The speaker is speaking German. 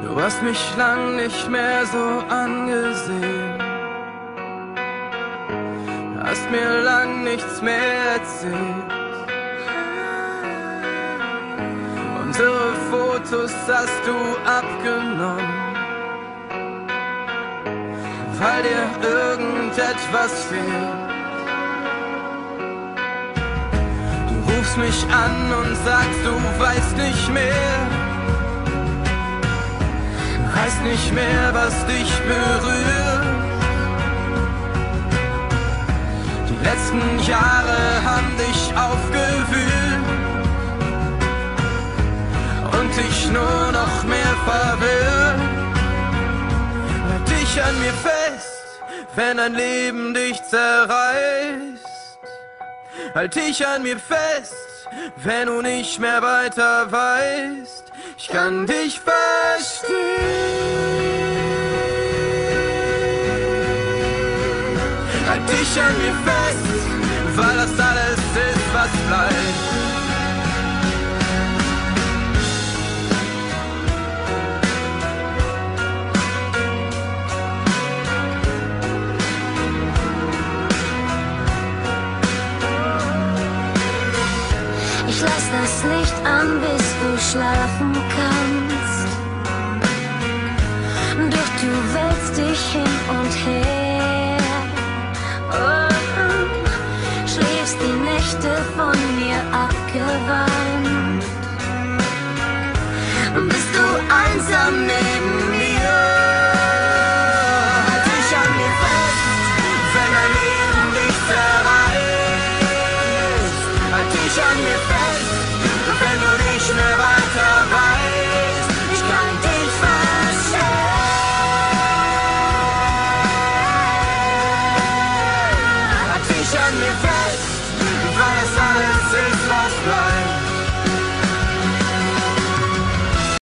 Du hast mich lang nicht mehr so angesehen, hast mir lang nichts mehr erzählt. Unsere Fotos hast du abgenommen, weil dir irgendetwas fehlt. Du rufst mich an und sagst, du weißt nicht mehr, weißt nicht mehr, was dich berührt. Die letzten Jahre haben dich aufgewühlt und dich nur noch mehr verwirrt. Halt dich an mir fest, wenn ein Leben dich zerreißt. Halt dich an mir fest, wenn du nicht mehr weiter weißt. Ich kann dich verstehen. Halt dich an mir fest, weil das alles ist, was bleibt. Ich lass das Licht an, bis du schlafen kannst. Doch du wälzt dich hin und her. Oh, schläfst die Nächte von mir abgewandt. Bist du einsam neben mir? Halt dich an mir fest, wenn dein Leben dich zerreißt. Halt dich an mir fest, wenn du nicht mehr weiter weißt. Ich kann dich verstehen. Halt dich an mir fest, weil es